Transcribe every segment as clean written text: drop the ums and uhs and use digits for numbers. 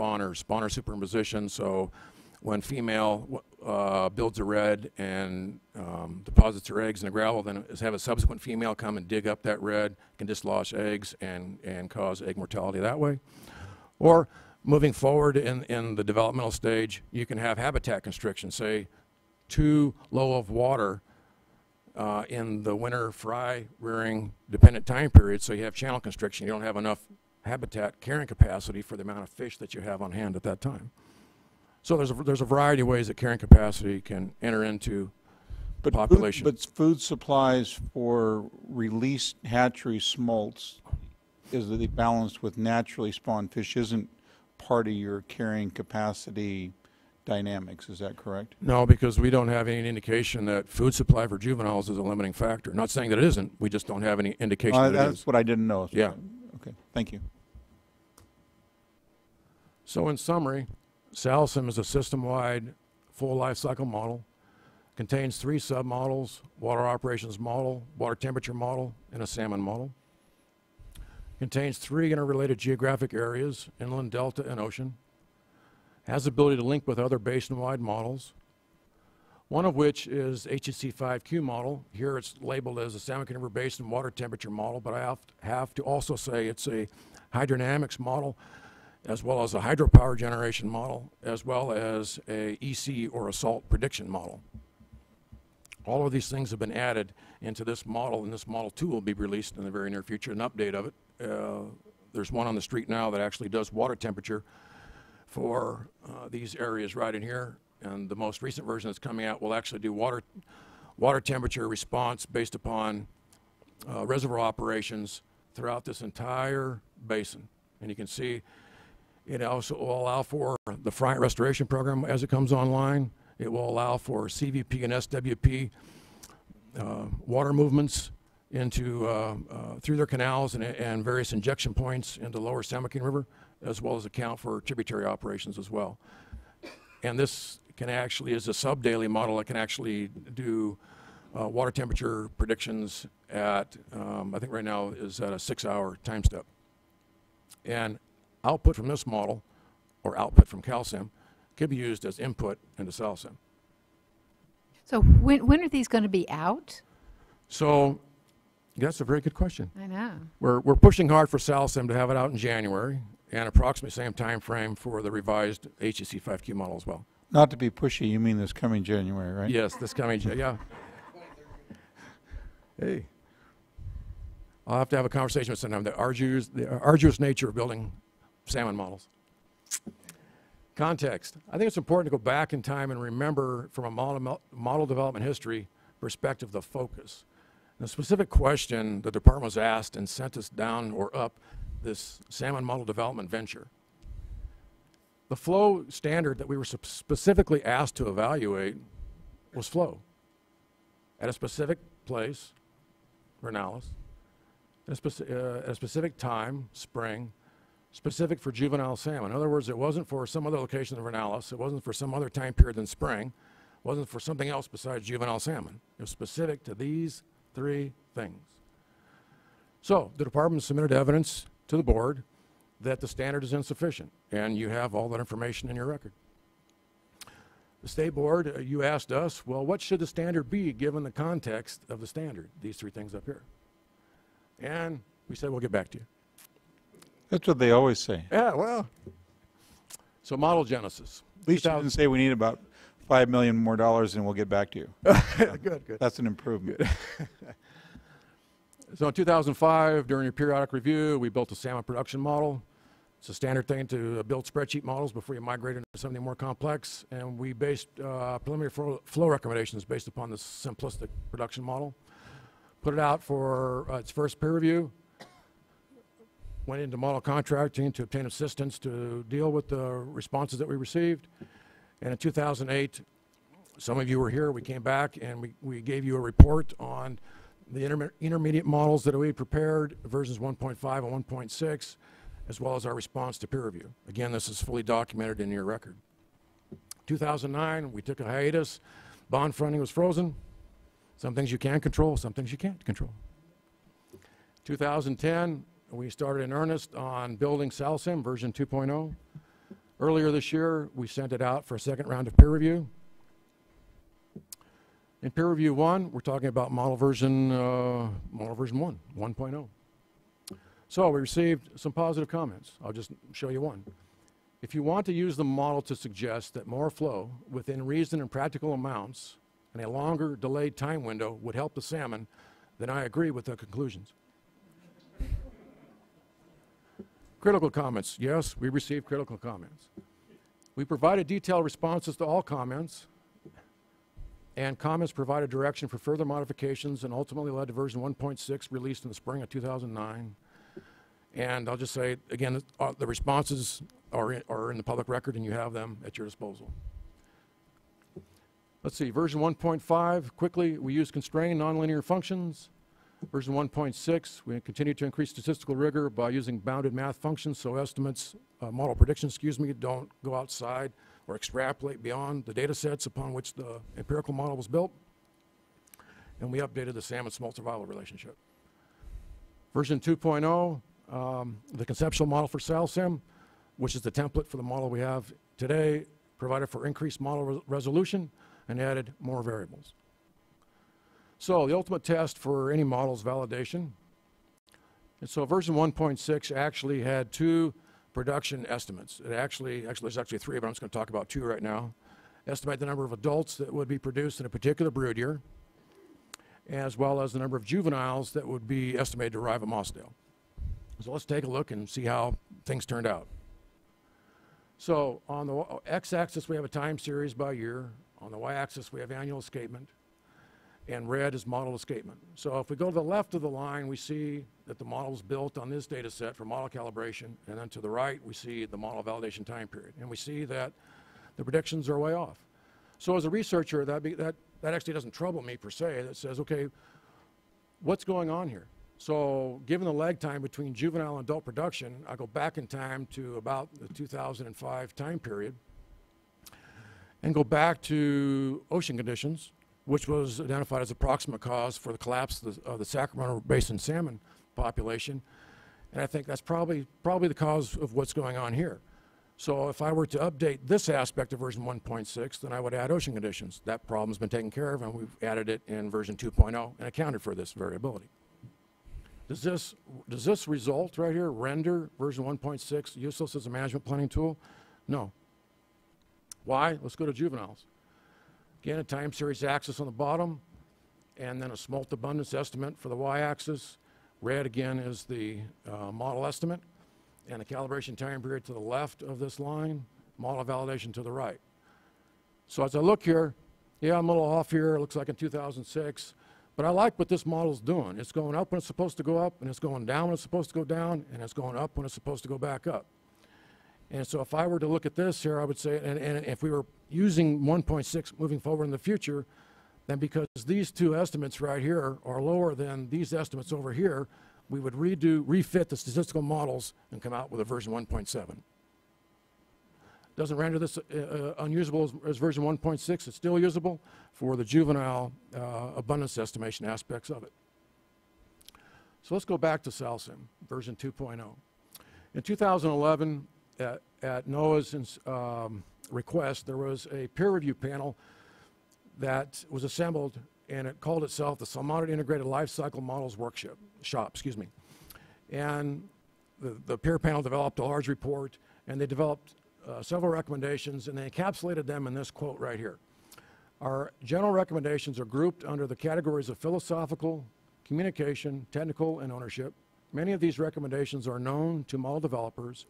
spawner superimposition. So when female builds a red and deposits her eggs in the gravel, then have a subsequent female come and dig up that red, can dislodge eggs and cause egg mortality that way. Or moving forward in the developmental stage, you can have habitat constriction, say too low of water in the winter fry rearing dependent time period, so you have channel constriction. You don't have enough habitat carrying capacity for the amount of fish that you have on hand at that time. So there's a variety of ways that carrying capacity can enter into population. But food supplies for released hatchery smolts, is that they balanced with naturally spawned fish, isn't part of your carrying capacity dynamics, is that correct? No, because we don't have any indication that food supply for juveniles is a limiting factor. Not saying that it isn't, we just don't have any indication that it is. That's what I didn't know. Yeah. Okay, thank you. So in summary, SalSim is a system-wide full life cycle model. Contains 3 submodels: water operations model, water temperature model, and a salmon model. Contains 3 interrelated geographic areas: inland, delta, and ocean. Has the ability to link with other basin-wide models, one of which is HEC5Q model. Here it's labeled as a San Joaquin River Basin water temperature model, but I have to also say it's a hydrodynamics model, as well as a hydropower generation model, as well as a EC or a salt prediction model. All of these things have been added into this model, and this model 2 will be released in the very near future, an update of it. There's one on the street now that actually does water temperature for these areas right in here, and the most recent version that's coming out will actually do water temperature response based upon reservoir operations throughout this entire basin. And you can see it also will allow for the fry restoration program as it comes online. It will allow for CVP and SWP water movements into through their canals and various injection points into lower San Joaquin River, as well as account for tributary operations as well. And this can actually, is a sub-daily model that can actually do water temperature predictions at, I think right now is at a 6-hour time step. And output from this model, or output from CalSim, could be used as input into SalSim. So when are these going to be out? So that's a very good question. I know. We're pushing hard for SalSim to have it out in January, and approximately same time frame for the revised HEC5Q model as well. Not to be pushy, you mean this coming January, right? Yes, this coming, yeah. Hey, I'll have to have a conversation with someone. The arduous nature of building salmon models. Context. I think it's important to go back in time and remember from a model development history perspective the focus. The specific question the department was asked and sent us down or up this salmon model development venture. The flow standard that we were specifically asked to evaluate was flow at a specific place, Vernalis, at a specific time, spring, specific for juvenile salmon. In other words, it wasn't for some other location than Vernalis, it wasn't for some other time period than spring, it wasn't for something else besides juvenile salmon. It was specific to these 3 things. So the department submitted evidence to the board that the standard is insufficient, and you have all that information in your record. The state board, you asked us, well, what should the standard be given the context of the standard, these 3 things up here? And we said, we'll get back to you. That's what they always say. Yeah, well, so model genesis. At least you didn't say we need about $5 million more and we'll get back to you. Good. That's an improvement. Good. So in 2005, during your periodic review, we built a salmon production model. It's a standard thing to build spreadsheet models before you migrate into something more complex. And we based preliminary flow recommendations based upon this simplistic production model. Put it out for its first peer review. Went into model contracting to obtain assistance to deal with the responses that we received. And in 2008, some of you were here, we came back and we gave you a report on the intermediate models that we prepared, versions 1.5 and 1.6, as well as our response to peer review. Again, this is fully documented in your record. 2009, we took a hiatus. Bond funding was frozen. Some things you can control, some things you can't control. 2010, we started in earnest on building SalSim version 2.0. Earlier this year, we sent it out for a second round of peer review. In peer review 1, we're talking about model version 1.0. So we received some positive comments. I'll just show you one. If you want to use the model to suggest that more flow within reason and practical amounts and a longer delayed time window would help the salmon, then I agree with the conclusions. Critical comments. Yes, we received critical comments. We provided detailed responses to all comments, and comments provided direction for further modifications and ultimately led to version 1.6 released in the spring of 2009. And I'll just say, again, the responses are in the public record and you have them at your disposal. Let's see, version 1.5, quickly, we use constrained nonlinear functions. Version 1.6, we continue to increase statistical rigor by using bounded math functions so estimates, model predictions, don't go outside or extrapolate beyond the data sets upon which the empirical model was built. And we updated the salmon-smolt survival relationship. Version 2.0, the conceptual model for SalSim, which is the template for the model we have today, provided for increased model resolution and added more variables. So the ultimate test for any model is validation. And so version 1.6 actually had 2 production estimates. There's actually 3, but I'm just going to talk about 2 right now. Estimate the number of adults that would be produced in a particular brood year, as well as the number of juveniles that would be estimated to arrive at Mossdale. So let's take a look and see how things turned out. So on the x-axis, we have a time series by year. On the y-axis, we have annual escapement. And red is model escapement. So if we go to the left of the line, we see that the model was built on this data set for model calibration. And then to the right, we see the model validation time period. And we see that the predictions are way off. So as a researcher, that actually doesn't trouble me per se. That says, okay, what's going on here? So given the lag time between juvenile and adult production, I go back in time to about the 2005 time period and go back to ocean conditions, which was identified as a proximate cause for the collapse of the Sacramento Basin salmon population. And I think that's probably the cause of what's going on here. So if I were to update this aspect of version 1.6, then I would add ocean conditions. That problem's been taken care of, and we've added it in version 2.0 and accounted for this variability. Does this result right here render version 1.6 useless as a management planning tool? No. Why? Let's go to juveniles. Again, a time series axis on the bottom, and then a smolt abundance estimate for the y-axis. Red, again, is the model estimate, and a calibration time period to the left of this line, model validation to the right. So as I look here, yeah, I'm a little off here. It looks like in 2006, but I like what this model's doing. It's going up when it's supposed to go up, and it's going down when it's supposed to go down, and it's going up when it's supposed to go back up. And so if I were to look at this here, I would say, and if we were using 1.6 moving forward in the future, then because these 2 estimates right here are lower than these estimates over here, we would refit the statistical models and come out with a version 1.7. Doesn't render this unusable as version 1.6. It's still usable for the juvenile abundance estimation aspects of it. So let's go back to SalSim, version 2.0. In 2011, at NOAA's request, there was a peer review panel that was assembled, and it called itself the Salmonid Integrated Lifecycle Models Shop. And the peer panel developed a large report, and they developed several recommendations, and they encapsulated them in this quote right here. Our general recommendations are grouped under the categories of philosophical, communication, technical, and ownership. Many of these recommendations are known to model developers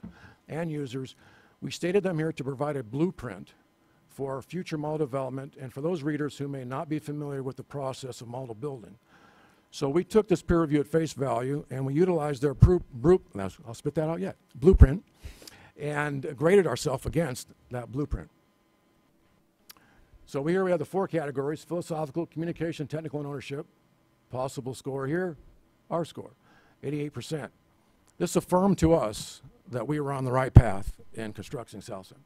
and users. We stated them here to provide a blueprint for future model development and for those readers who may not be familiar with the process of model building. So we took this peer review at face value, and we utilized their I'll spit that out yet, blueprint, and graded ourselves against that blueprint. So here we have the 4 categories: philosophical, communication, technical, and ownership. Possible score here, our score, 88%. This affirmed to us that we were on the right path in constructing SalSim.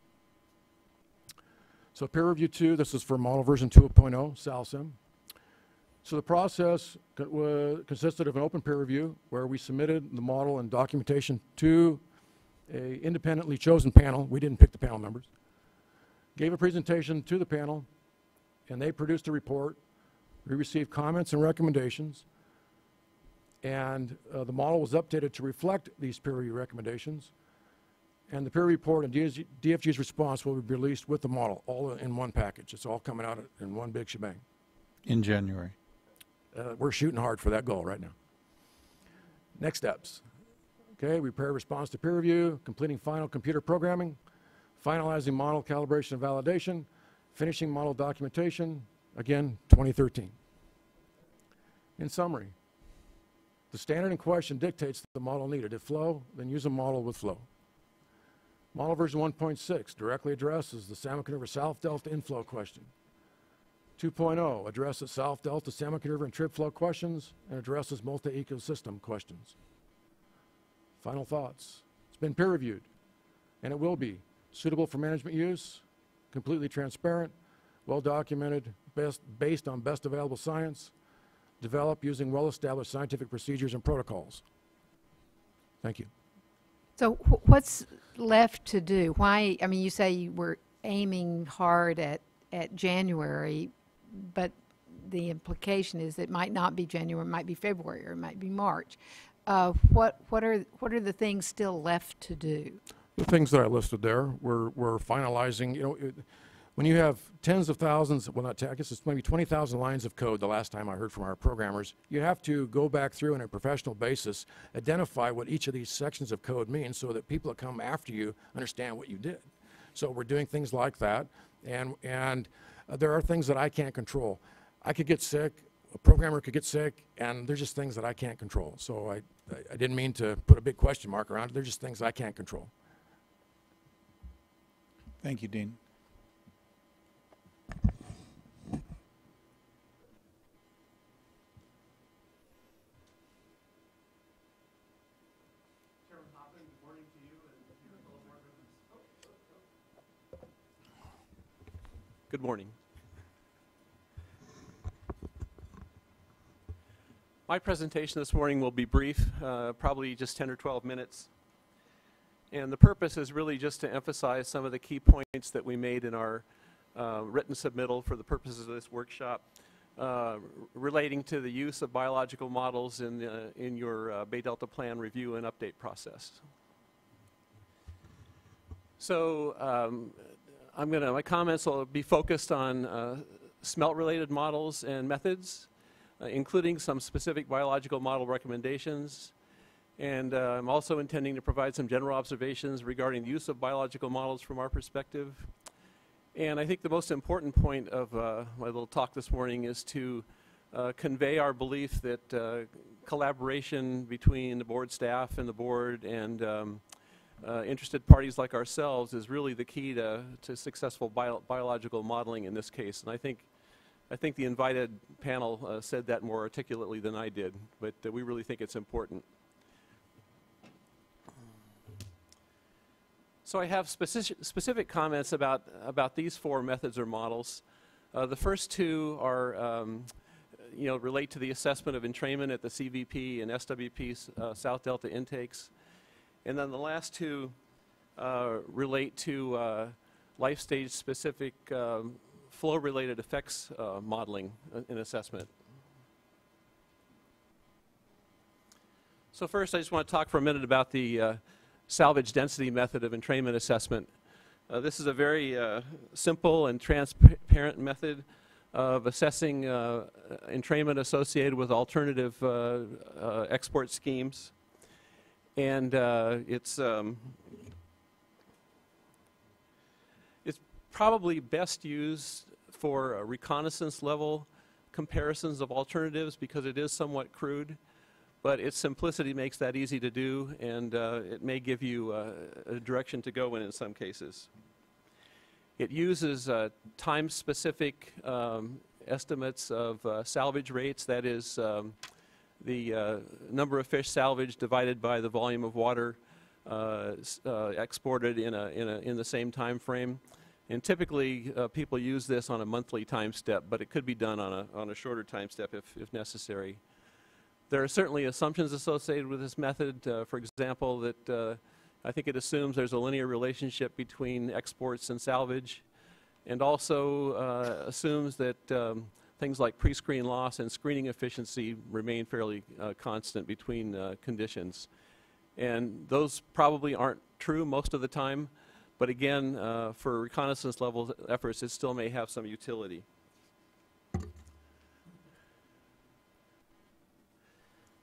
So peer review 2, this is for model version 2.0, SalSim. So the process consisted of an open peer review where we submitted the model and documentation to a independently chosen panel, we didn't pick the panel members, gave a presentation to the panel, and they produced a report. We received comments and recommendations, and the model was updated to reflect these peer review recommendations. And the peer report and DFG's response will be released with the model, all in one package. It's all coming out in one big shebang. In January. We're shooting hard for that goal right now. Next steps. Okay, we prepare response to peer review, completing final computer programming, finalizing model calibration and validation, finishing model documentation, again, 2013. In summary, the standard in question dictates the model needed. If flow, then use a model with flow. Model version 1.6 directly addresses the Salmon River South Delta inflow question. 2.0 addresses South Delta, Salmon River, and trib flow questions and addresses multi-ecosystem questions. Final thoughts. It's been peer reviewed, and it will be suitable for management use, completely transparent, well documented, based on best available science, developed using well-established scientific procedures and protocols. Thank you. So what's left to do? Why, I mean, you say you were aiming hard at January, but the implication is it might not be January, it might be February, or it might be March. What are the things still left to do? The things that I listed there, we're finalizing, you know, when you have tens of thousands, well not, I guess it's maybe 20,000 lines of code the last time I heard from our programmers, you have to go back through on a professional basis, identify what each of these sections of code means so that people that come after you understand what you did. So we're doing things like that, and there are things that I can't control. I could get sick, a programmer could get sick, and there's just things that I can't control. So I didn't mean to put a big question mark around it. They're just things I can't control. Thank you, Dean. Good morning. My presentation this morning will be brief, probably just 10 or 12 minutes. And the purpose is really just to emphasize some of the key points that we made in our written submittal for the purposes of this workshop, relating to the use of biological models in your Bay Delta Plan review and update process. So my comments will be focused on smelt-related models and methods, including some specific biological model recommendations. And I'm also intending to provide some general observations regarding the use of biological models from our perspective. And I think the most important point of my little talk this morning is to convey our belief that collaboration between the board staff and the board and interested parties like ourselves is really the key to successful biological modeling in this case. And I think the invited panel said that more articulately than I did, but we really think it's important. So I have specific comments about these four methods or models. The first two are, relate to the assessment of entrainment at the CVP and SWP South Delta intakes. And then the last two relate to life stage specific flow-related effects modeling and assessment. So first, I just want to talk for a minute about the salvage-density method of entrainment assessment. This is a very simple and transparent method of assessing entrainment associated with alternative export schemes. And it's probably best used for reconnaissance level comparisons of alternatives because it is somewhat crude, but its simplicity makes that easy to do, and it may give you a direction to go in some cases. It uses time-specific estimates of salvage rates, that is the number of fish salvaged divided by the volume of water exported in the same time frame. And typically people use this on a monthly time step, but it could be done on a shorter time step if necessary. There are certainly assumptions associated with this method. For example, that I think it assumes there's a linear relationship between exports and salvage, and also assumes that things like pre-screen loss and screening efficiency remain fairly constant between conditions. And those probably aren't true most of the time, but again, for reconnaissance level efforts, it still may have some utility.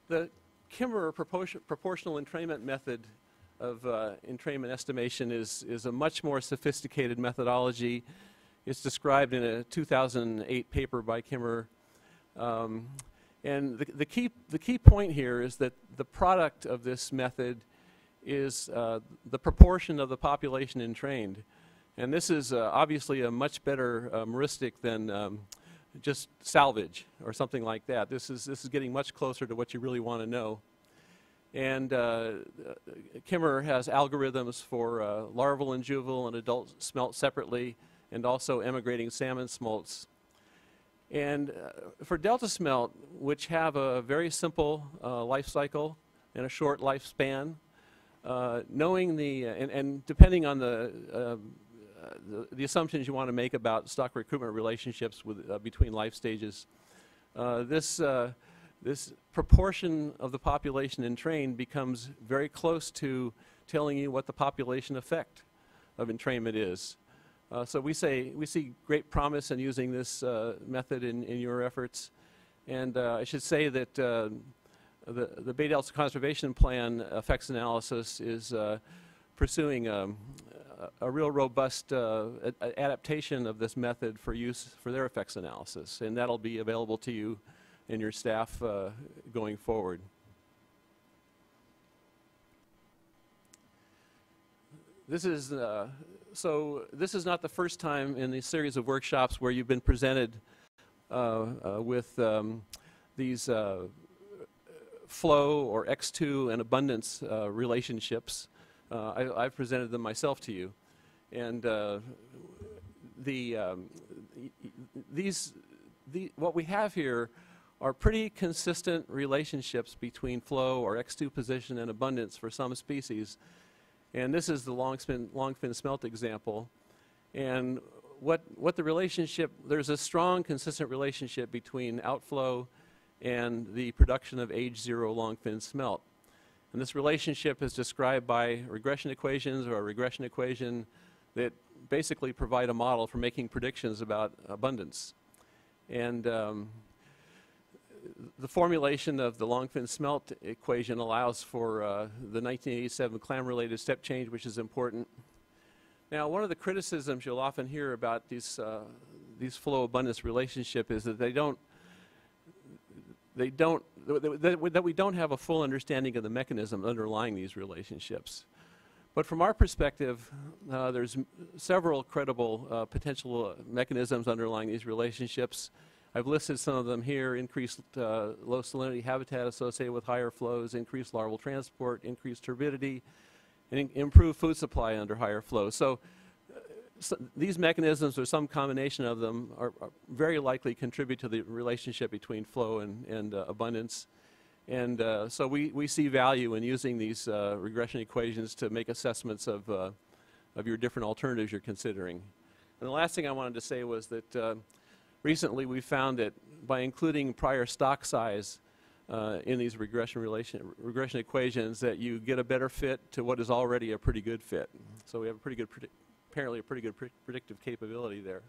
The Kimmerer proportional entrainment method of entrainment estimation is a much more sophisticated methodology. It's described in a 2008 paper by Kimmerer. And the key point here is that the product of this method is the proportion of the population entrained. And this is obviously a much better heuristic than just salvage or something like that. This is getting much closer to what you really want to know. And Kimmerer has algorithms for larval and juvenile and adult smelt separately, and also emigrating salmon smolts. And for delta smelt, which have a very simple life cycle and a short lifespan, knowing and depending on the assumptions you want to make about stock recruitment relationships with, between life stages, this proportion of the population entrained becomes very close to telling you what the population effect of entrainment is. So we see great promise in using this method in your efforts. And I should say that the Bay Delta Conservation Plan effects analysis is pursuing a real robust adaptation of this method for use for their effects analysis. And that'll be available to you and your staff going forward. This is so this is not the first time in the series of workshops where you've been presented with these flow or X2 and abundance relationships. I've presented them myself to you, and what we have here are pretty consistent relationships between flow or X2 position and abundance for some species. And this is the Longfin Smelt example. And what the relationship, there's a strong consistent relationship between outflow and the production of age 0 longfin smelt. And this relationship is described by regression equations or a regression equation that basically provide a model for making predictions about abundance. And the formulation of the Longfin Smelt equation allows for the 1987 clam-related step change, which is important. Now, one of the criticisms you'll often hear about these flow-abundance relationship is that that we don't have a full understanding of the mechanism underlying these relationships. But from our perspective, there's several credible potential mechanisms underlying these relationships. I've listed some of them here: increased low salinity habitat associated with higher flows, increased larval transport, increased turbidity, and improved food supply under higher flows. So these mechanisms, or some combination of them, are very likely contribute to the relationship between flow and abundance. And so we see value in using these regression equations to make assessments of your different alternatives you're considering. And the last thing I wanted to say was that recently we found that by including prior stock size in these regression equations, that you get a better fit to what is already a pretty good fit. So we have a pretty good, apparently a pretty good predictive capability there.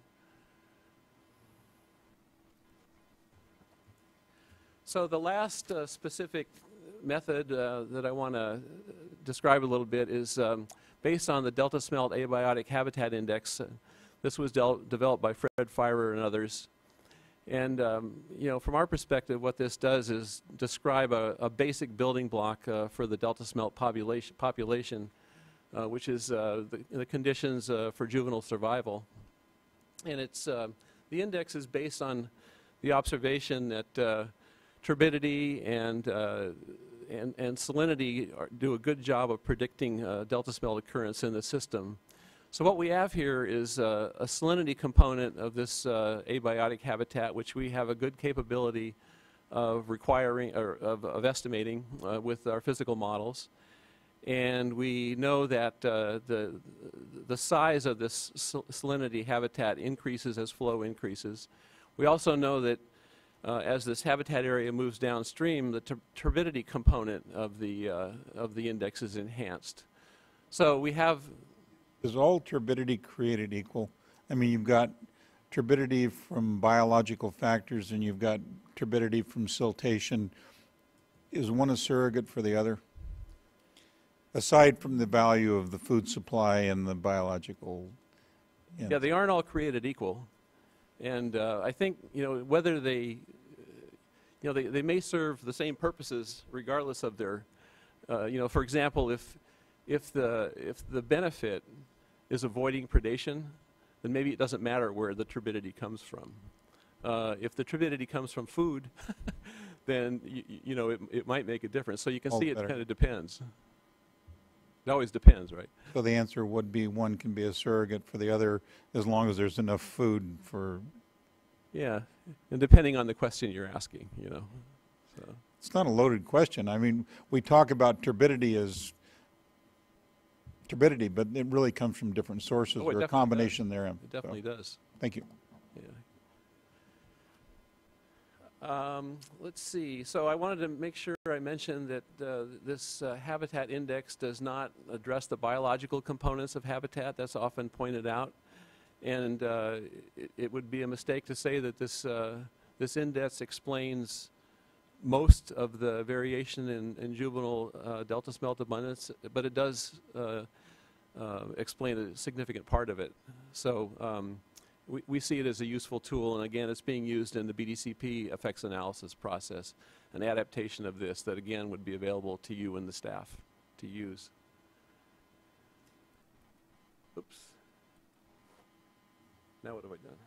So the last specific method that I want to describe a little bit is based on the Delta Smelt Abiotic Habitat Index. This was developed by Fred Firer and others. And you know, from our perspective, what this does is describe a basic building block for the Delta Smelt population, which is the conditions for juvenile survival. And it's the index is based on the observation that turbidity and salinity do a good job of predicting Delta Smelt occurrence in the system. So what we have here is a salinity component of this abiotic habitat, which we have a good capability of requiring or of estimating with our physical models. And we know that the size of this salinity habitat increases as flow increases. We also know that as this habitat area moves downstream, the turbidity component of the index is enhanced. So we have... Is all turbidity created equal? I mean, you've got turbidity from biological factors and you've got turbidity from siltation. Is one a surrogate for the other? Aside from the value of the food supply and the biological... Yeah, they aren't all created equal. And I think, whether they, they may serve the same purposes regardless of their, for example, if the benefit is avoiding predation, then maybe it doesn't matter where the turbidity comes from. If the turbidity comes from food, then it might make a difference. So you can see it kind of depends. It always depends, right? So the answer would be one can be a surrogate for the other as long as there's enough food for... Yeah, and depending on the question you're asking, So. It's not a loaded question. I mean, we talk about turbidity as turbidity, but it really comes from different sources or a combination therein. It definitely does. Thank you. Yeah. Let's see. So I wanted to make sure I mentioned that this habitat index does not address the biological components of habitat. That's often pointed out. And it would be a mistake to say that this index explains most of the variation in juvenile delta smelt abundance, but it does explain a significant part of it. So we see it as a useful tool, and again, it's being used in the BDCP effects analysis process, an adaptation of this that again would be available to you and the staff to use. Oops. Now what have I done?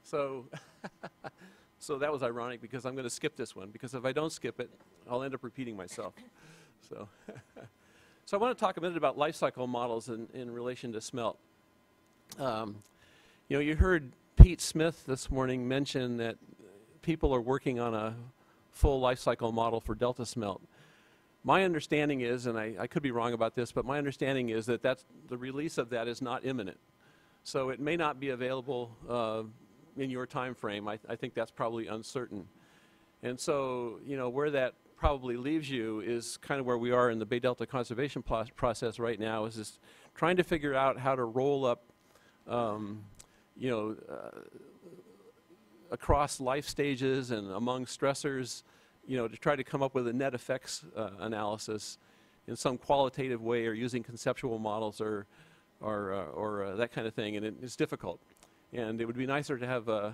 So, so that was ironic because I'm going to skip this one, because if I don't skip it, I'll end up repeating myself. So, so I want to talk a minute about life cycle models in relation to smelt. You heard Pete Smith this morning mention that people are working on a full life cycle model for delta smelt. My understanding is, and I could be wrong about this, but my understanding is that the release of that is not imminent. So it may not be available in your time frame. I think that's probably uncertain. And so, where that probably leaves you is kind of where we are in the Bay Delta conservation process right now, is just trying to figure out how to roll up, across life stages and among stressors, to try to come up with a net effects analysis in some qualitative way, or using conceptual models or that kind of thing, and it's difficult. And it would be nicer to have a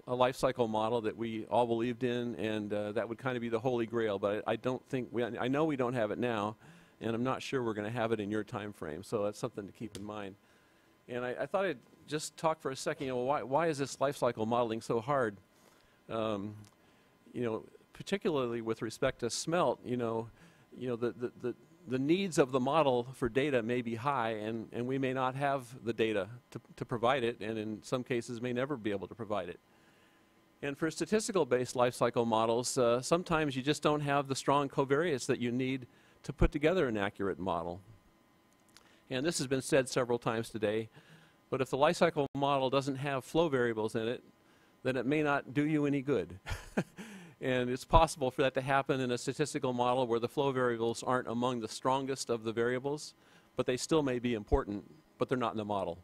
life cycle model that we all believed in, and that would kind of be the holy grail. But I don't think I know we don't have it now, and I'm not sure we're going to have it in your time frame. So that's something to keep in mind. And I thought I'd just talk for a second. Why is this life cycle modeling so hard? Particularly with respect to smelt. The needs of the model for data may be high, and we may not have the data to provide it, and in some cases may never be able to provide it. And for statistical-based life cycle models, sometimes you just don't have the strong covariates that you need to put together an accurate model. And this has been said several times today, but if the life cycle model doesn't have flow variables in it, then it may not do you any good. And it's possible for that to happen in a statistical model where the flow variables aren't among the strongest of the variables, but they still may be important, but they're not in the model.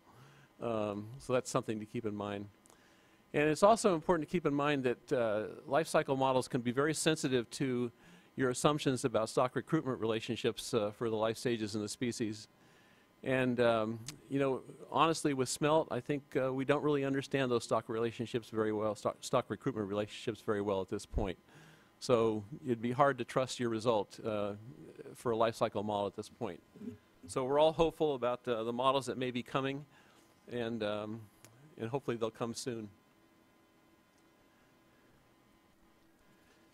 So that's something to keep in mind. And it's also important to keep in mind that life cycle models can be very sensitive to your assumptions about stock recruitment relationships for the life stages in the species. And honestly, with smelt, I think we don't really understand those stock relationships very well, stock recruitment relationships very well at this point. So it'd be hard to trust your result for a life cycle model at this point. So we're all hopeful about the models that may be coming, and hopefully they'll come soon.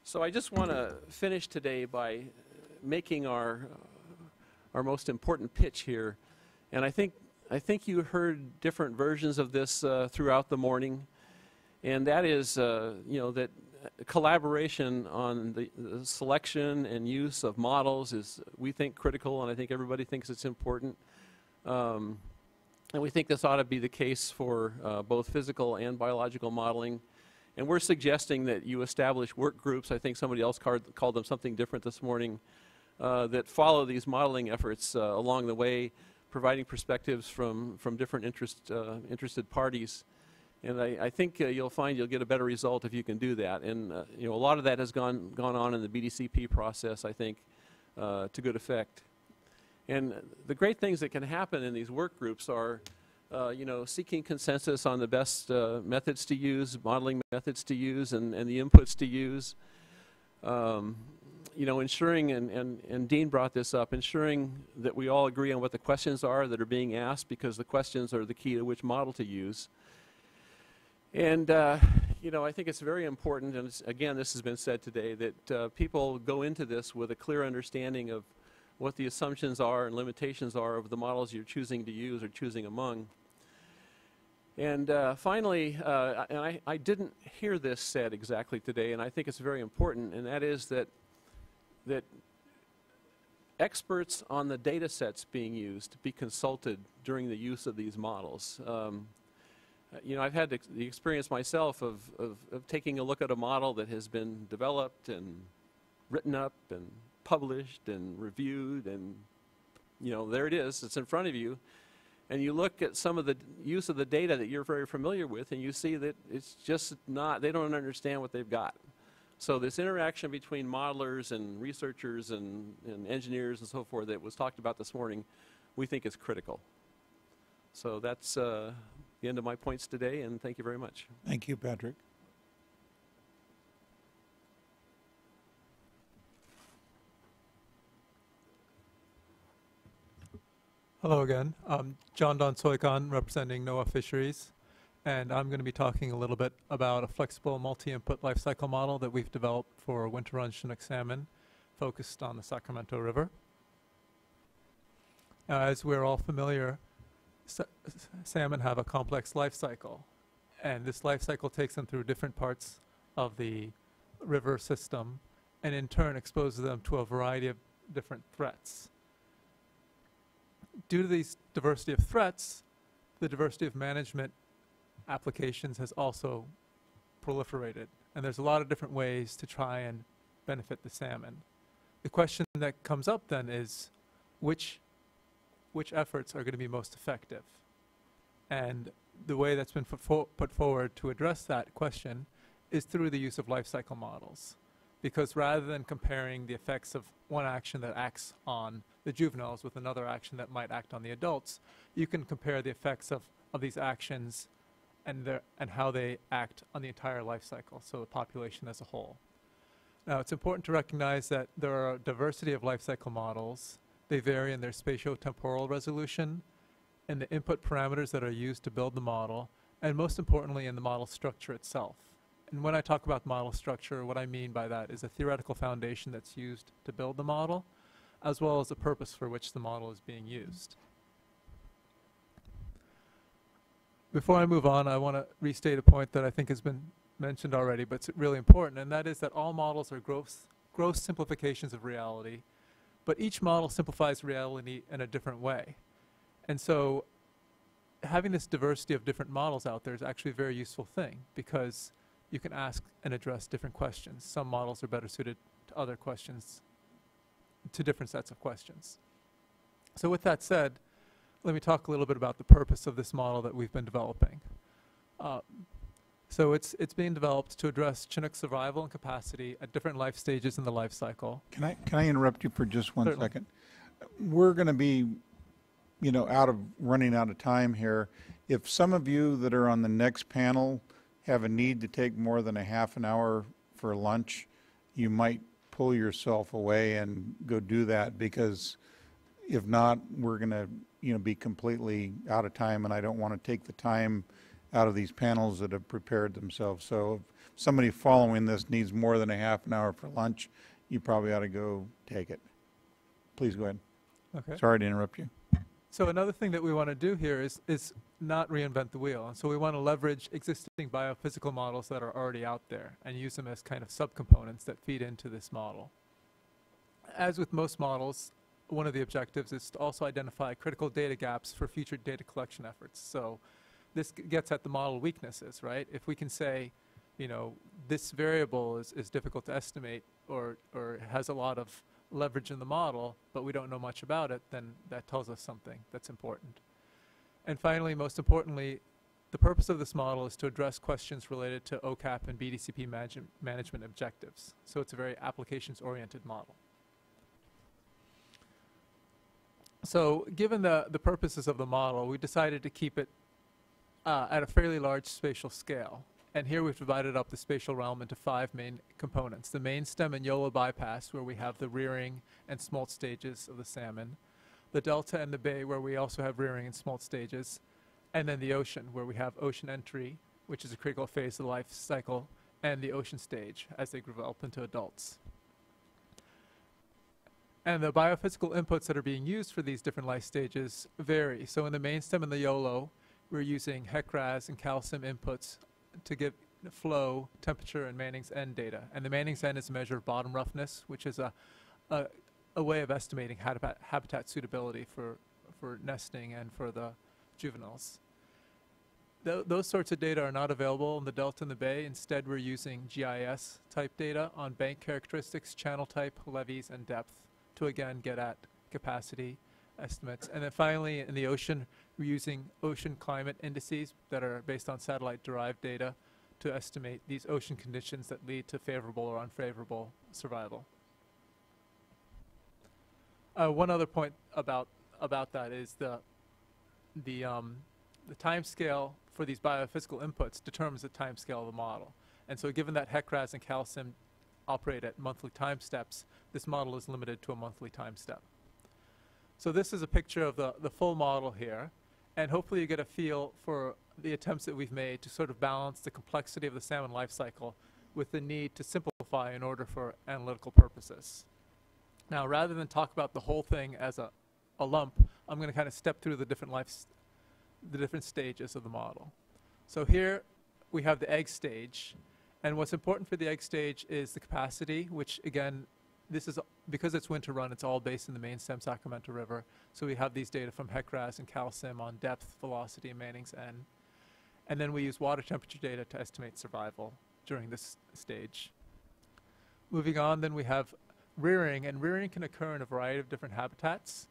So I just want to finish today by making our most important pitch here. And I think you heard different versions of this throughout the morning. And that is, that collaboration on the selection and use of models is, we think, critical, and I think everybody thinks it's important. And we think this ought to be the case for both physical and biological modeling. And we're suggesting that you establish work groups. I think somebody else called them something different this morning, that follow these modeling efforts along the way, providing perspectives from different interested parties. And I think you'll find you'll get a better result if you can do that. And a lot of that has gone on in the BDCP process, I think, to good effect. And the great things that can happen in these work groups are, seeking consensus on the best methods to use, modeling methods to use, and the inputs to use. Ensuring, and Dean brought this up, ensuring that we all agree on what the questions are that are being asked, because the questions are the key to which model to use. And, I think it's very important, and again, this has been said today, that people go into this with a clear understanding of what the assumptions are and limitations are of the models you're choosing to use or choosing among. And finally, and I didn't hear this said exactly today, and I think it's very important, and that is that experts on the data sets being used be consulted during the use of these models. I've had the experience myself of taking a look at a model that has been developed and written up and published and reviewed, and there it is, it's in front of you, and you look at some of the use of the data that you're very familiar with, and you see that it's just not, they don't understand what they've got. So this interaction between modelers and researchers and engineers and so forth that was talked about this morning, we think is critical. So that's the end of my points today, and thank you very much. Thank you, Patrick. Hello again. I'm John Don Soikon, representing NOAA Fisheries, and I'm going to be talking a little bit about a flexible multi-input life cycle model that we've developed for winter-run Chinook salmon focused on the Sacramento River. As we're all familiar, salmon have a complex life cycle, and this life cycle takes them through different parts of the river system and in turn exposes them to a variety of different threats. Due to these diversity of threats, the diversity of management applications has also proliferated, and there's a lot of different ways to try and benefit the salmon. The question that comes up then is which efforts are going to be most effective? And the way that's been put forward to address that question is through the use of life cycle models. Because rather than comparing the effects of one action that acts on the juveniles with another action that might act on the adults, you can compare the effects of these actions and how they act on the entire life cycle, so the population as a whole. Now, it's important to recognize that there are a diversity of life cycle models. They vary in their spatio-temporal resolution, and the input parameters that are used to build the model, and most importantly, in the model structure itself. And when I talk about model structure, what I mean by that is a theoretical foundation that's used to build the model, as well as the purpose for which the model is being used. Before I move on, I want to restate a point that I think has been mentioned already, but it's really important, and that is that all models are gross simplifications of reality, but each model simplifies reality in a different way. And so having this diversity of different models out there is actually a very useful thing, because you can ask and address different questions. Some models are better suited to other questions, to different sets of questions. So with that said, let me talk a little bit about the purpose of this model that we've been developing. So it's being developed to address Chinook survival and capacity at different life stages in the life cycle. Can I interrupt you for just one Certainly. second? We're going to be, running out of time here. If some of you that are on the next panel have a need to take more than a half an hour for lunch, you might pull yourself away and go do that, because if not, we're going to be completely out of time, and I don't want to take the time out of these panels that have prepared themselves. So if somebody following this needs more than a half an hour for lunch, you probably ought to go take it. Please go ahead. Okay. Sorry to interrupt you. So another thing that we want to do here is not reinvent the wheel. And so we want to leverage existing biophysical models that are already out there and use them as kind of subcomponents that feed into this model. As with most models, one of the objectives is to also identify critical data gaps for future data collection efforts. So this gets at the model weaknesses, right? If we can say, you know, this variable is difficult to estimate or has a lot of leverage in the model, but we don't know much about it, then that tells us something that's important. And finally, most importantly, the purpose of this model is to address questions related to OCAP and BDCP management objectives. So it's a very applications-oriented model. So given the purposes of the model, we decided to keep it at a fairly large spatial scale. And here we've divided up the spatial realm into 5 main components. The main stem and Yola bypass, where we have the rearing and smolt stages of the salmon. The delta and the bay, where we also have rearing and smolt stages. And then the ocean, where we have ocean entry, which is a critical phase of the life cycle, and the ocean stage as they develop into adults. And the biophysical inputs that are being used for these different life stages vary. So in the main stem and the YOLO, we're using HEC-RAS and SalSim inputs to give flow, temperature, and Manning's N data. And the Manning's N is a measure of bottom roughness, which is a way of estimating habitat suitability for nesting and for the juveniles. Those sorts of data are not available in the delta and the bay. Instead, we're using GIS type data on bank characteristics, channel type, levees, and depth to again get at capacity estimates. And then finally, in the ocean, we're using ocean climate indices that are based on satellite-derived data to estimate these ocean conditions that lead to favorable or unfavorable survival. One other point about that is the time scale for these biophysical inputs determines the time scale of the model. And so given that HEC-RAS and SalSim operate at monthly time steps, this model is limited to a monthly time step. So this is a picture of the full model here, and hopefully you get a feel for the attempts that we've made to sort of balance the complexity of the salmon life cycle with the need to simplify in order for analytical purposes. Now, rather than talk about the whole thing as a lump, I'm going to kind of step through the different stages of the model. So here we have the egg stage, and what's important for the egg stage is the capacity, which again, this is because it's winter run, it's all based in the main stem Sacramento River. So we have these data from HEC-RAS and SalSim on depth, velocity, and Manning's N. And then we use water temperature data to estimate survival during this stage. Moving on, then we have rearing, and rearing can occur in a variety of different habitats.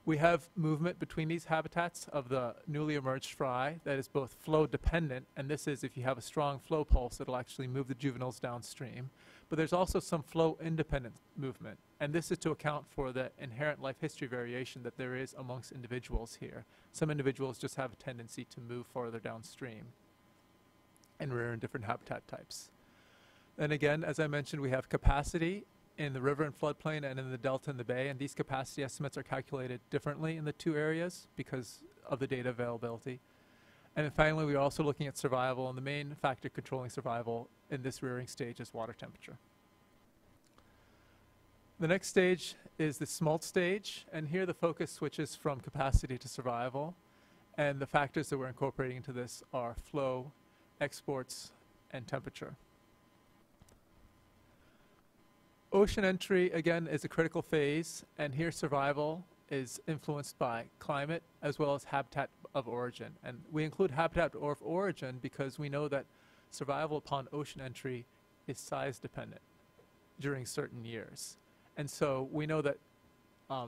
We have movement between these habitats of the newly emerged fry that is both flow dependent, and this is if you have a strong flow pulse, it'll actually move the juveniles downstream. But there's also some flow independent movement, and this is to account for the inherent life history variation that there is amongst individuals here. Some individuals just have a tendency to move farther downstream and rear in different habitat types. And again, as I mentioned, we have capacity in the river and floodplain and in the delta and the bay, and these capacity estimates are calculated differently in the two areas because of the data availability. And then finally, we're also looking at survival, and the main factor controlling survival in this rearing stage is water temperature. The next stage is the smolt stage, and here the focus switches from capacity to survival, and the factors that we're incorporating into this are flow, exports, and temperature. Ocean entry, again, is a critical phase, and here survival is influenced by climate as well as habitat of origin. And we include habitat of origin because we know that survival upon ocean entry is size dependent during certain years. And so we know that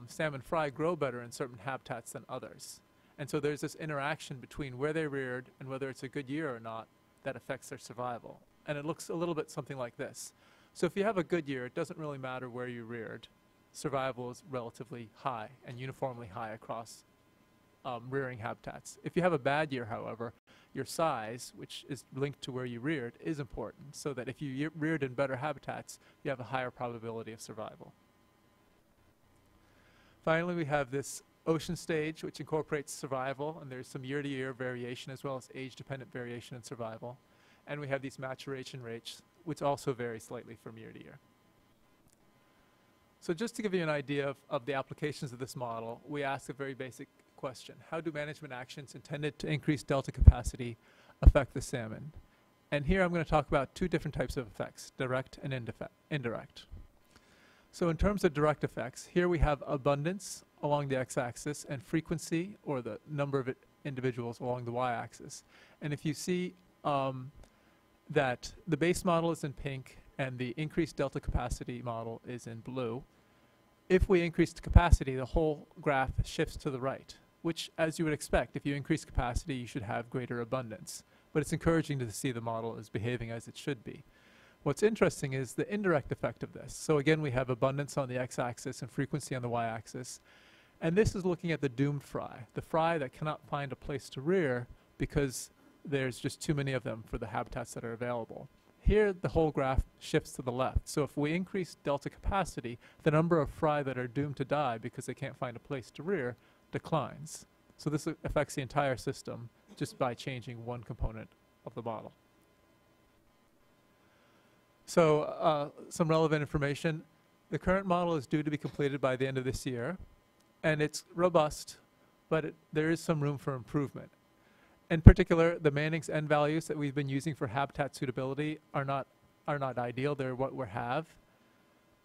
salmon fry grow better in certain habitats than others. And so there's this interaction between where they reared and whether it's a good year or not that affects their survival. And it looks a little bit something like this. So if you have a good year, it doesn't really matter where you reared. Survival is relatively high and uniformly high across rearing habitats. If you have a bad year, however, your size, which is linked to where you reared, is important, so that if you reared in better habitats, you have a higher probability of survival. Finally, we have this ocean stage, which incorporates survival, and there's some year-to-year variation as well as age-dependent variation in survival. And we have these maturation rates, which also vary slightly from year to year. So just to give you an idea of the applications of this model, we ask a very basic question: how do management actions intended to increase delta capacity affect the salmon? And here I'm going to talk about two different types of effects, direct and indirect. So in terms of direct effects, here we have abundance along the x-axis and frequency, or the number of individuals, along the y-axis. And if you see that the base model is in pink and the increased delta capacity model is in blue, if we increase the capacity, the whole graph shifts to the right, which, as you would expect, if you increase capacity, you should have greater abundance. But it's encouraging to see the model is behaving as it should be. What's interesting is the indirect effect of this. So again, we have abundance on the x-axis and frequency on the y-axis. And this is looking at the doomed fry, the fry that cannot find a place to rear because there's just too many of them for the habitats that are available. Here, the whole graph shifts to the left. So if we increase delta capacity, the number of fry that are doomed to die because they can't find a place to rear declines. So this affects the entire system just by changing one component of the model. So some relevant information. The current model is due to be completed by the end of this year, and it's robust, but there is some room for improvement. In particular, the Manning's N values that we've been using for habitat suitability are not ideal. They're what we have.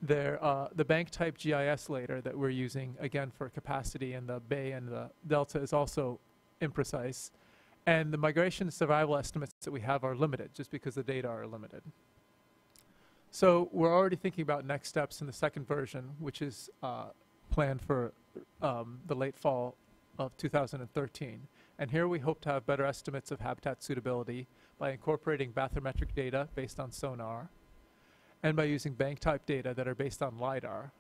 They're the bank type GIS later that we're using, again, for capacity in the bay and the delta is also imprecise. And the migration survival estimates that we have are limited just because the data are limited. So we're already thinking about next steps in the second version, which is planned for the late fall of 2013. And here we hope to have better estimates of habitat suitability by incorporating bathymetric data based on sonar and by using bank type data that are based on LiDAR.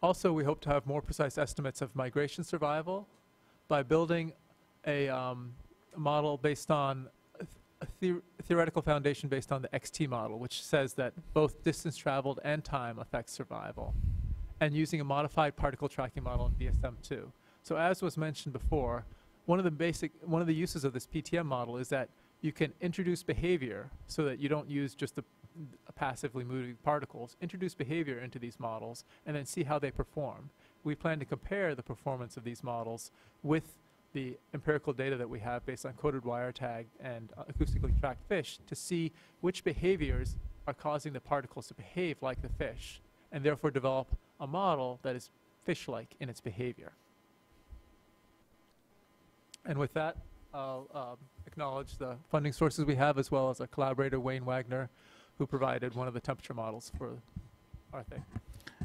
Also, we hope to have more precise estimates of migration survival by building a model based on a theoretical foundation based on the XT model, which says that both distance traveled and time affects survival, and using a modified particle tracking model in DSM-2. So as was mentioned before, one of the uses of this PTM model is that you can introduce behavior so that you don't use just the passively moving particles, introduce behavior into these models, and then see how they perform. We plan to compare the performance of these models with the empirical data that we have based on coded wire tag and acoustically tracked fish to see which behaviors are causing the particles to behave like the fish, and therefore develop a model that is fish-like in its behavior. And with that, I'll acknowledge the funding sources we have, as well as our collaborator, Wayne Wagner, who provided one of the temperature models for our thing.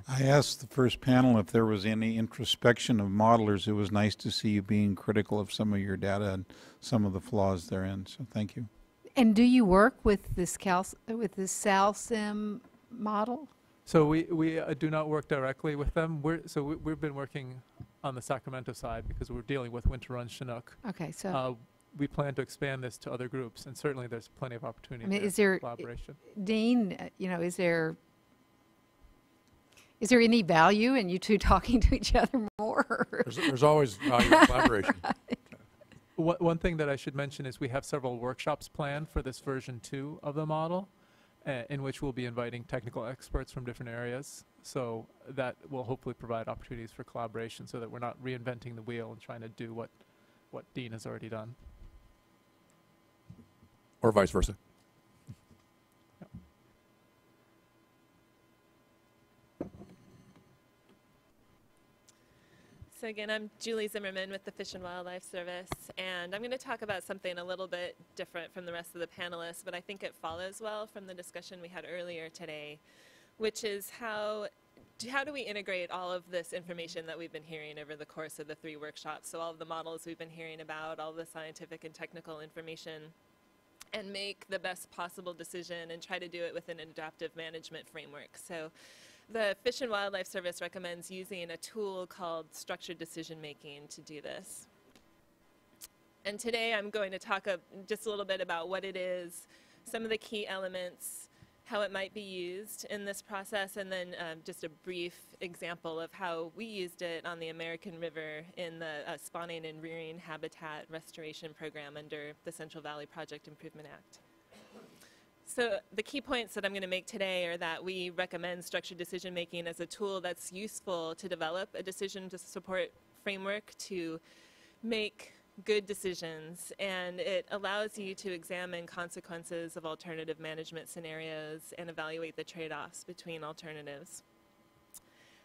I asked the first panel if there was any introspection of modelers. It was nice to see you being critical of some of your data and some of the flaws therein, so thank you. And do you work with this SalSim model? So we do not work directly with them. We've been working on the Sacramento side because we're dealing with winter run Chinook. Okay, so we plan to expand this to other groups, and certainly there's plenty of opportunity I mean, for collaboration. Dean, is there any value in you two talking to each other more? There's always value in collaboration. One thing that I should mention is we have several workshops planned for this version 2 of the model, in which we'll be inviting technical experts from different areas. So that will hopefully provide opportunities for collaboration so that we're not reinventing the wheel and trying to do what Dean has already done. Or vice versa. So again, I'm Julie Zimmerman with the Fish and Wildlife Service, and I'm going to talk about something a little bit different from the rest of the panelists, but I think it follows well from the discussion we had earlier today, which is how do we integrate all of this information that we've been hearing over the course of the 3 workshops, so all of the models we've been hearing about, all the scientific and technical information, and make the best possible decision and try to do it within an adaptive management framework. So the Fish and Wildlife Service recommends using a tool called structured decision making to do this. And today I'm going to talk just a little bit about what it is, some of the key elements, how it might be used in this process, and then just a brief example of how we used it on the American River in the Spawning and Rearing Habitat Restoration Program under the Central Valley Project Improvement Act. So the key points that I'm going to make today are that we recommend structured decision making as a tool that's useful to develop a decision to support framework to make good decisions, and it allows you to examine consequences of alternative management scenarios and evaluate the trade-offs between alternatives.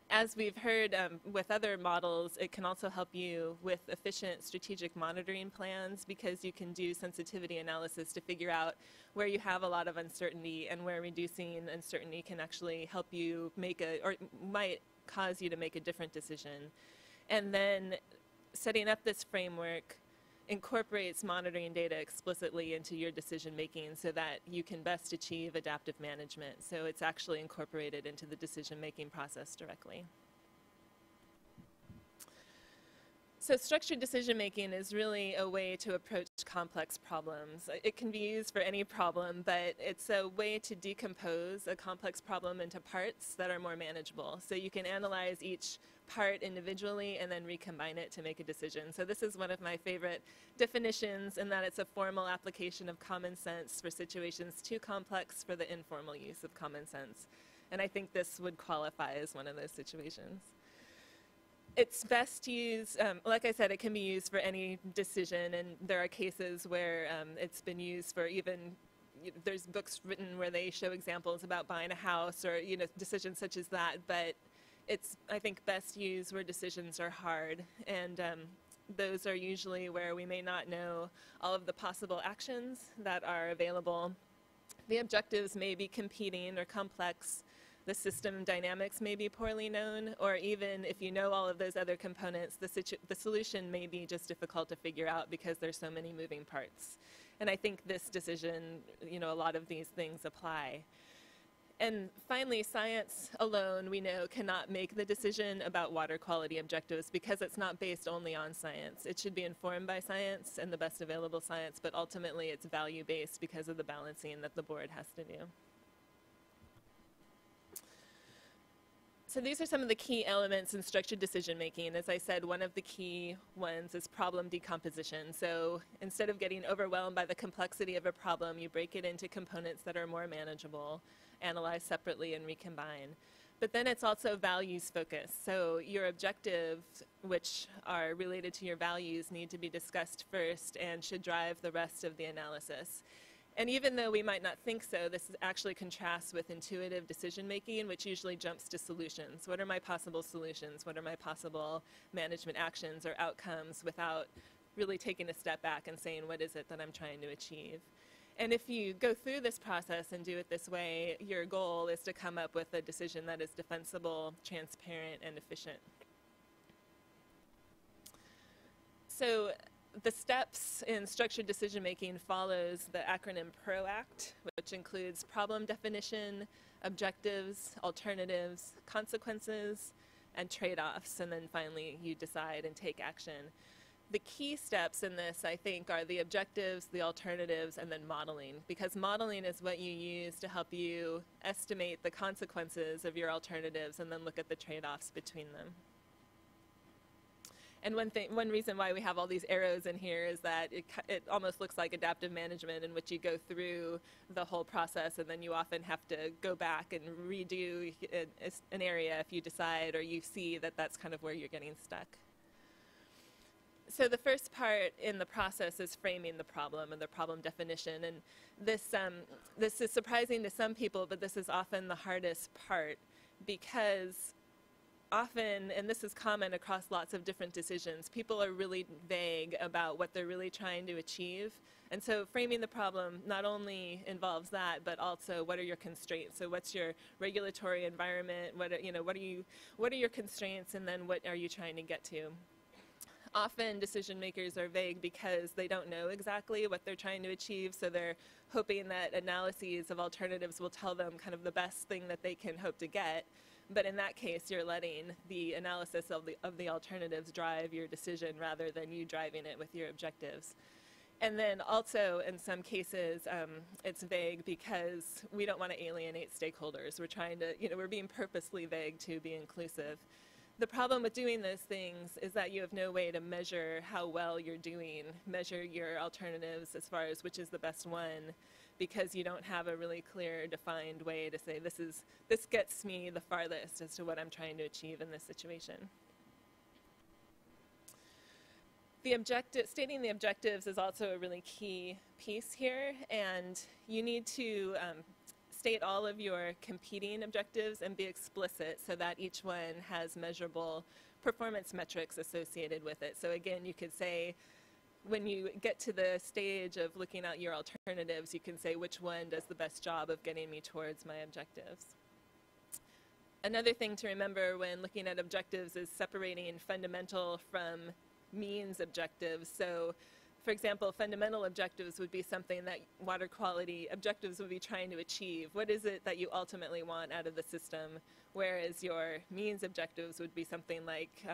As we've heard with other models, it can also help you with efficient strategic monitoring plans, because you can do sensitivity analysis to figure out where you have a lot of uncertainty and where reducing uncertainty can actually help you make or might cause you to make a different decision. And then setting up this framework incorporates monitoring data explicitly into your decision making so that you can best achieve adaptive management. So it's actually incorporated into the decision making process directly. So structured decision making is really a way to approach complex problems. It can be used for any problem, but it's a way to decompose a complex problem into parts that are more manageable. So you can analyze each part individually and then recombine it to make a decision. So this is one of my favorite definitions, in that it's a formal application of common sense for situations too complex for the informal use of common sense. And I think this would qualify as one of those situations. It's best used, like I said, it can be used for any decision, and there are cases where it's been used for even, there's books written where they show examples about buying a house or decisions such as that, but it's, I think, best used where decisions are hard, and those are usually where we may not know all of the possible actions that are available. The objectives may be competing or complex. The system dynamics may be poorly known, or even if you know all of those other components, the solution may be just difficult to figure out because there's so many moving parts. And I think this decision, a lot of these things apply. And finally, science alone, we know, cannot make the decision about water quality objectives because it's not based only on science. It should be informed by science and the best available science, but ultimately it's value-based because of the balancing that the board has to do. So these are some of the key elements in structured decision making. As I said, one of the key ones is problem decomposition. So instead of getting overwhelmed by the complexity of a problem, you break it into components that are more manageable, analyze separately, and recombine. But then it's also values focused. So your objectives, which are related to your values, need to be discussed first and should drive the rest of the analysis. And even though we might not think so, this actually contrasts with intuitive decision making, which usually jumps to solutions. What are my possible solutions? What are my possible management actions or outcomes, without really taking a step back and saying, what is it that I'm trying to achieve? And if you go through this process and do it this way, your goal is to come up with a decision that is defensible, transparent, and efficient. So the steps in structured decision making follows the acronym PROACT, which includes problem definition, objectives, alternatives, consequences, and trade-offs. And then finally, you decide and take action. The key steps in this, I think, are the objectives, the alternatives, and then modeling, because modeling is what you use to help you estimate the consequences of your alternatives and then look at the trade-offs between them. And one reason why we have all these arrows in here is that it almost looks like adaptive management, in which you go through the whole process and then you often have to go back and redo an area if you decide or you see that that's kind of where you're getting stuck. So the first part in the process is framing the problem and the problem definition. And this is surprising to some people, but this is often the hardest part, because often, and this is common across lots of different decisions, people are really vague about what they're really trying to achieve. And so framing the problem not only involves that, but also what are your constraints? So what's your regulatory environment? What are your constraints, and then what are you trying to get to? Often decision makers are vague because they don't know exactly what they're trying to achieve, so they're hoping that analyses of alternatives will tell them kind of the best thing that they can hope to get. But in that case, you're letting the analysis of the alternatives drive your decision rather than you driving it with your objectives. And then also, in some cases, it's vague because we don't want to alienate stakeholders. We're trying to, we're being purposely vague to be inclusive. The problem with doing those things is that you have no way to measure how well you're doing, measure your alternatives as far as which is the best one, because you don't have a really clear, defined way to say this gets me the farthest as to what I'm trying to achieve in this situation. Stating the objectives is also a really key piece here, and you need to state all of your competing objectives and be explicit so that each one has measurable performance metrics associated with it. So again, you could say, when you get to the stage of looking at your alternatives, you can say which one does the best job of getting me towards my objectives. Another thing to remember when looking at objectives is separating fundamental from means objectives. So, for example, fundamental objectives would be something that water quality objectives would be trying to achieve. What is it that you ultimately want out of the system? Whereas your means objectives would be something like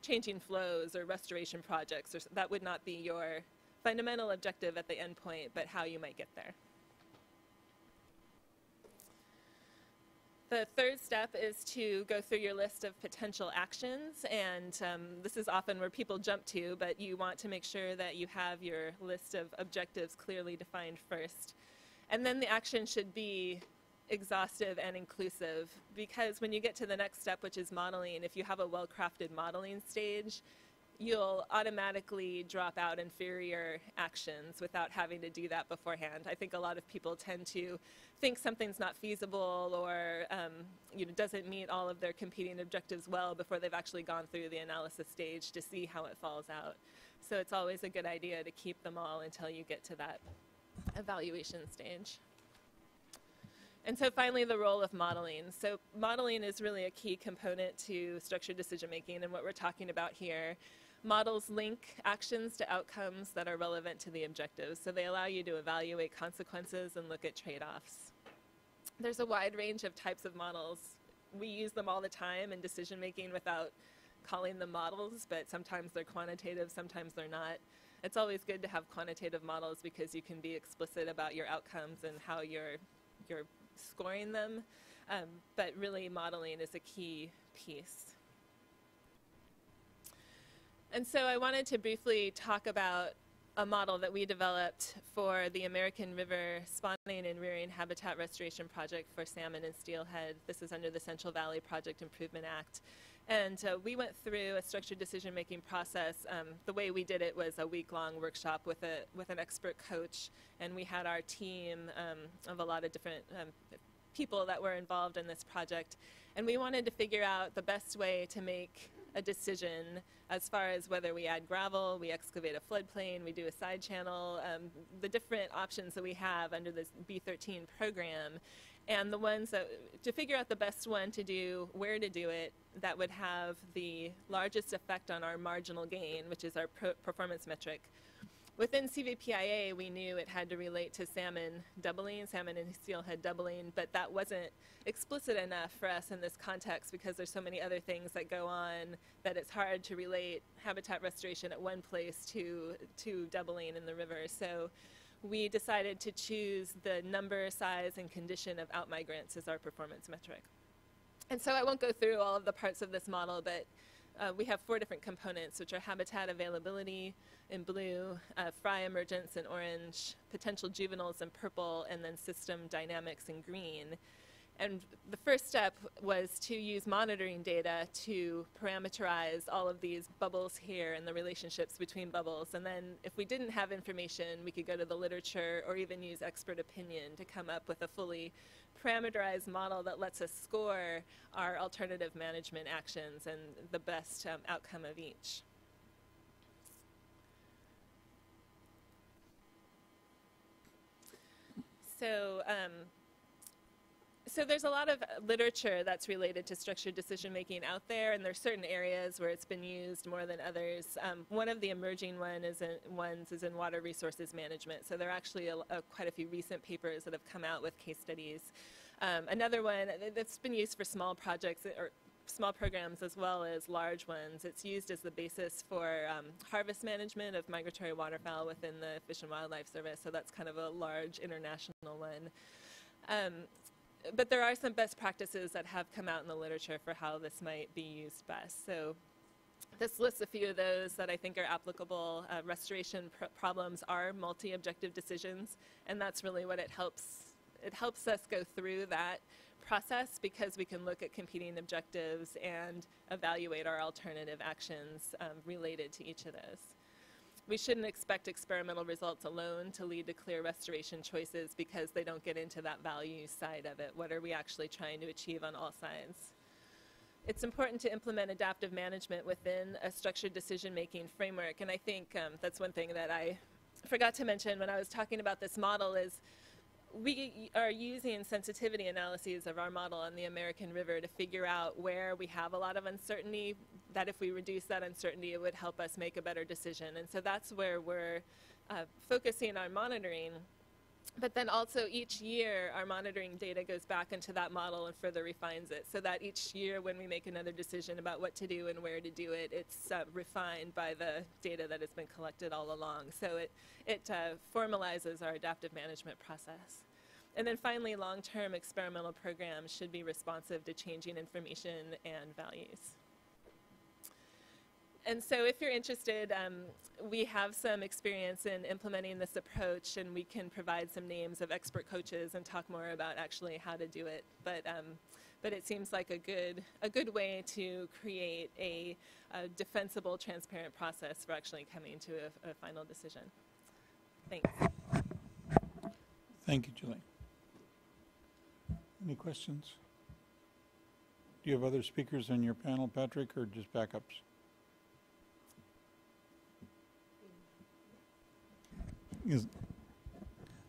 changing flows or restoration projects. That would not be your fundamental objective at the end point, but how you might get there. The third step is to go through your list of potential actions, and this is often where people jump to, but you want to make sure that you have your list of objectives clearly defined first. And then the action should be exhaustive and inclusive, because when you get to the next step, which is modeling, if you have a well-crafted modeling stage, you'll automatically drop out inferior actions without having to do that beforehand. I think a lot of people tend to think something's not feasible or doesn't meet all of their competing objectives well before they've actually gone through the analysis stage to see how it falls out. So it's always a good idea to keep them all until you get to that evaluation stage. And so finally, the role of modeling. So modeling is really a key component to structured decision making, and what we're talking about here. Models link actions to outcomes that are relevant to the objectives. So they allow you to evaluate consequences and look at trade-offs. There's a wide range of types of models. We use them all the time in decision making without calling them models, but sometimes they're quantitative, sometimes they're not. It's always good to have quantitative models because you can be explicit about your outcomes and how you're scoring them, but really modeling is a key piece. And so I wanted to briefly talk about a model that we developed for the American River Spawning and Rearing Habitat Restoration Project for salmon and steelhead. This is under the Central Valley Project Improvement Act. And we went through a structured decision-making process. The way we did it was a week-long workshop with an expert coach, and we had our team of a lot of different people that were involved in this project. And we wanted to figure out the best way to make a decision as far as whether we add gravel, we excavate a floodplain, we do a side channel, the different options that we have under this B13 program, and the ones that, to figure out the best one to do, where to do it, that would have the largest effect on our marginal gain, which is our performance metric. Within CVPIA, we knew it had to relate to salmon and steelhead doubling, but that wasn't explicit enough for us in this context because there's so many other things that go on that it's hard to relate habitat restoration at one place to doubling in the river. So we decided to choose the number, size, and condition of outmigrants as our performance metric. And so I won't go through all of the parts of this model, but we have 4 different components, which are habitat availability in blue, fry emergence in orange, potential juveniles in purple, and then system dynamics in green. And the first step was to use monitoring data to parameterize all of these bubbles here and the relationships between bubbles. And then if we didn't have information, we could go to the literature or even use expert opinion to come up with a fully parameterized model that lets us score our alternative management actions and the best outcome of each. So there's a lot of literature that's related to structured decision making out there, and there's certain areas where it's been used more than others. One of the emerging ones is in water resources management. So there are actually quite a few recent papers that have come out with case studies. Another one that's been used for small projects or small programs as well as large ones. It's used as the basis for harvest management of migratory waterfowl within the Fish and Wildlife Service. So that's kind of a large international one. But there are some best practices that have come out in the literature for how this might be used best. So This lists a few of those that I think are applicable. Restoration problems are multi-objective decisions, and that's really what it helps us go through that process, because we can look at competing objectives and evaluate our alternative actions related to each of those. We shouldn't expect experimental results alone to lead to clear restoration choices, because they don't get into that value side of it. What are we actually trying to achieve on all sides? It's important to implement adaptive management within a structured decision-making framework, and I think that's one thing that I forgot to mention when I was talking about this model is we are using sensitivity analyses of our model on the American River to figure out where we have a lot of uncertainty, that if we reduce that uncertainty, it would help us make a better decision. And so that's where we're focusing our monitoring. But then also each year, our monitoring data goes back into that model and further refines it, so that each year when we make another decision about what to do and where to do it, it's refined by the data that has been collected all along. So it formalizes our adaptive management process. And then finally, long-term experimental programs should be responsive to changing information and values. And so if you're interested, we have some experience in implementing this approach, and we can provide some names of expert coaches and talk more about actually how to do it. But it seems like a good way to create a defensible, transparent process for actually coming to a final decision. Thanks. Thank you, Julie. Any questions? Do you have other speakers on your panel, Patrick, or just backups?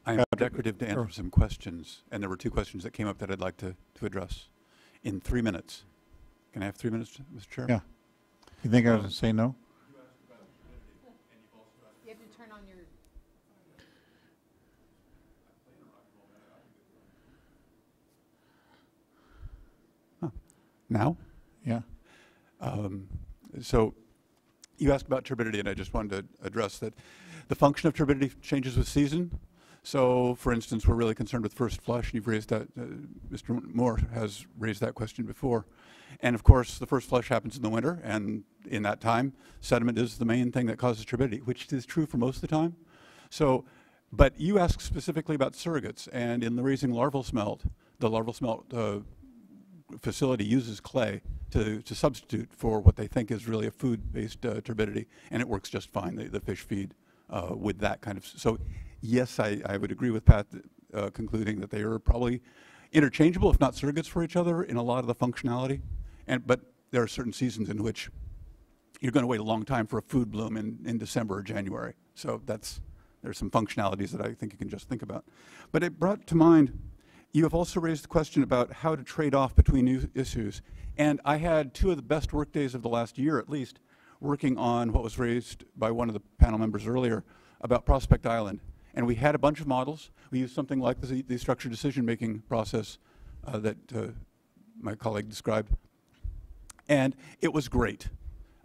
I'm decorative to answer some questions, and there were two questions that came up that I'd like to address in 3 minutes. Can I have 3 minutes, Mr. Chair? Yeah. You think I was going to say no? You have to turn on your... Now? Yeah. So you asked about turbidity, and I just wanted to address that the function of turbidity changes with season. So, for instance, we're really concerned with first flush, and you've raised that, Mr. Moore has raised that question before. And of course, the first flush happens in the winter, and in that time, sediment is the main thing that causes turbidity, which is true for most of the time. So, but you asked specifically about surrogates, and in the raising larval smelt, the larval smelt facility uses clay to substitute for what they think is really a food-based turbidity, and it works just fine. The fish feed with that kind of. So yes, I would agree with Pat concluding that they are probably interchangeable, if not surrogates for each other in a lot of the functionality. But there are certain seasons in which you're going to wait a long time for a food bloom in December or January. So there's some functionalities that I think you can just think about. But it brought to mind, you have also raised the question about how to trade off between new issues. And I had two of the best work days of the last year, at least, working on what was raised by one of the panel members earlier about Prospect Island. And we had a bunch of models. We used something like the structured decision-making process that my colleague described. And it was great.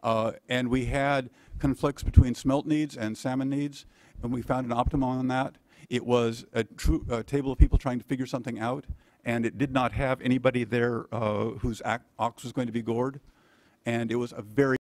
And we had conflicts between smelt needs and salmon needs, and we found an optimum on that. It was a true table of people trying to figure something out, and it did not have anybody there whose ox was going to be gored. And it was a very